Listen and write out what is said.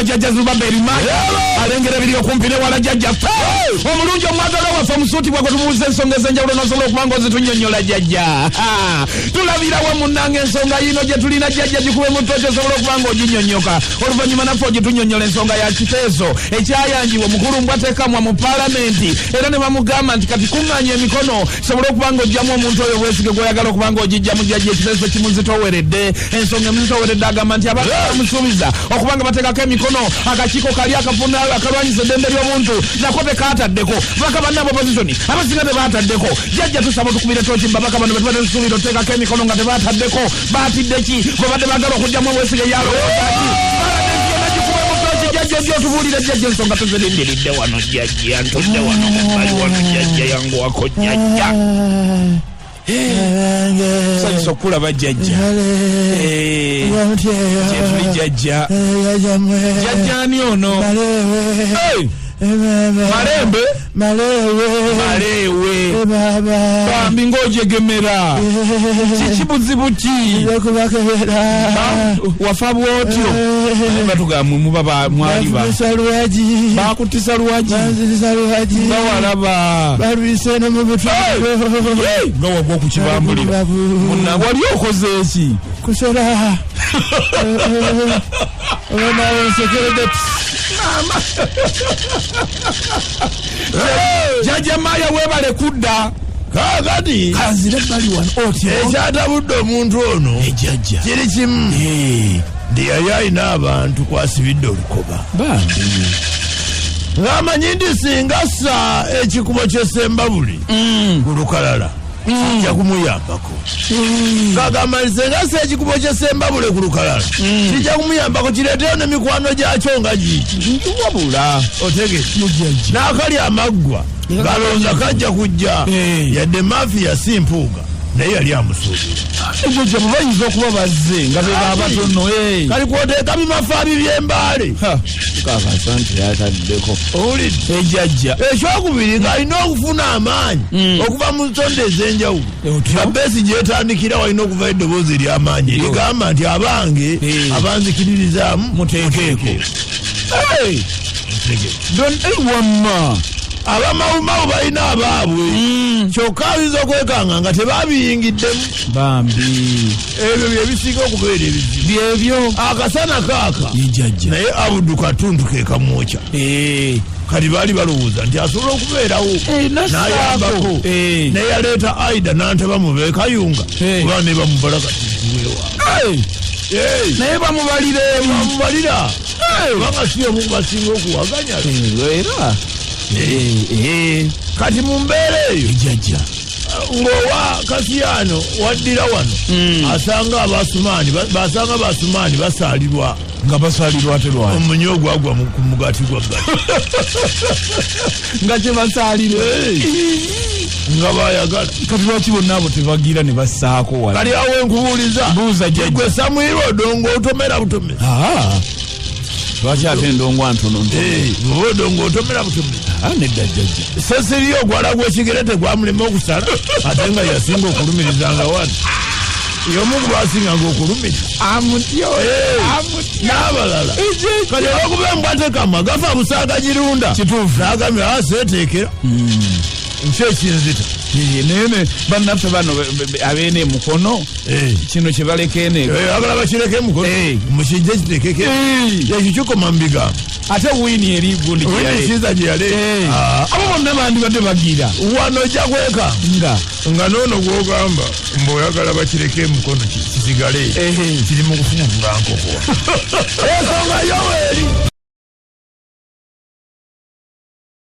jajja Zubaberi Maya alengera biri okumpi ne wala jajja omulungi omwagala waffe musuuti bwako tumubuuza ensonga ez'enjawulo n'osobola okuba ng'ozitunyonnyola jajja tulabira wa munnange ensonga yino gye tulina jajja gikube mu ttooki osobola okuba ng'oginyonnyoka oluvannyuma naffe ogitunyonnyola ensonga ya kiteeso ekyayanjibwa omukulu mbwateekamwa mu paalamenti era ne bamugamba nti kati kuŋŋaanya emikono sobole okuba ng'ojjamu omuntu oyo obwesige gw'oyagala okuba ng'ogijja mu jajja ekiteeso kimuzitoweredde ensonga emuzitoweredde agamba nti abantu bamusuubiza okuba nga bateekako emikono akakiiko kali akafuna akalwanyisa eddembe ly'omuntu nako tekaataddeko babaka bannabo opposition abasinga tebaataddeko jajja tusaba tukubire tooki babaka bano betubadde tusuubira oteekako emikono nga tebaataddeko baatidde ki babadde baagala okujjamu obwesige yaloozaaki jajja otubuulire jajja ensonga tuzirindiridde wano jajja ntudde wano mubbali wano jajja yanguwako jajja sanyusa okulaba jajja gyetuli jajja jajjani ono maleewe bambi ng'ojegemera kikibuzibu ki wafa bwotyo batugamwe muba mwaliba bakutisa lwagi bawalaba nga wagwa okukibambulira munna wali okoze eki kusera jajja Maya webale kudda kakati kanzire bali wano otyo ekyatabudde omuntu ono ejjajja kiri kimu ndi yali alina abantu kwasibidde olukoba bambi ng'amanyi ndi singa ssa ekikubo ky'essembabule ku lukalala kijja kumuyambako ng'agamba nti singa ssa ekikubo ky'essembabule ku lukalala kijja kumuyambako kireeteyo n'emikwano gyakyo nga giiki wabula otegeke n'akali amaggwa galonza kajja kujja yadde mafiya si mpuuga naye yali amusuubira ekyo bayinza okuba bazze nga beba abatono kali kwoteeka bimafaabi by'embaale kakasa nti yataddeko owulidde ejjajja ekyokubiri ng'alina okufuna amaanyi okuva mu ntonde ez'enjawulo nga beesi gyetandikira walina okuvayo eddoboozi ery'amaanyi erigamba nti abange abanzikiririzaamu muteekeeko wamma abamawumawu balina abaabwe kyokka ayinza okwekanga nga tebabiyingiddemu bambi ebyo byebisinga okubeera ebizibu byebyo akasana kaaka naye abudu katundu kekamwokya kati baali balowooza nti asobola okubeerawo n'ayambako naye yaleeta aida n'antaba mu beekayunga kuba ne bamubala katiwewa naye bamubalira kubanga si omu basinga okuwaganya era kati mu mbeera eyo jajja ng'owa Kasiyano waddira wano asanga abasumaani basaalirwa nga basaalirwa ate lwaki omunyo ogwagwa ku mugati gwa gati nga kye basaalire nga bayagala kati lwaki bonna abo tebagira ne bassaako wala kali awo enkubuuliza buuza jajja gwe Samwiri Odongo otomera butomera lwaki ate endongo ntono odongo otomera butomera nedda jajja sesiriyo ogwala gw'ekigere tegwamulema okusala ate nga yasinga okulumirizanga wano y'omu gwasinganga okulumiriza amutyo n'abalala kati olwokuba embwatekamwa gafa busaaga girunda kituufu n'agambye seeteekera nki ekinzita nene bannaffe bano abeene mukono kino kye balekene agala bakireke mukono mukijja kitekeke ekyo kikoma mu bigambo ate wiini eri gundi kiza gye yale abo bonna bandibadde bagira wano ojja kweka nga noono gw'ogamba mb'oyagala bakireke mukono kisigale kiri mu kufumbula nkokowa ensonga yo eri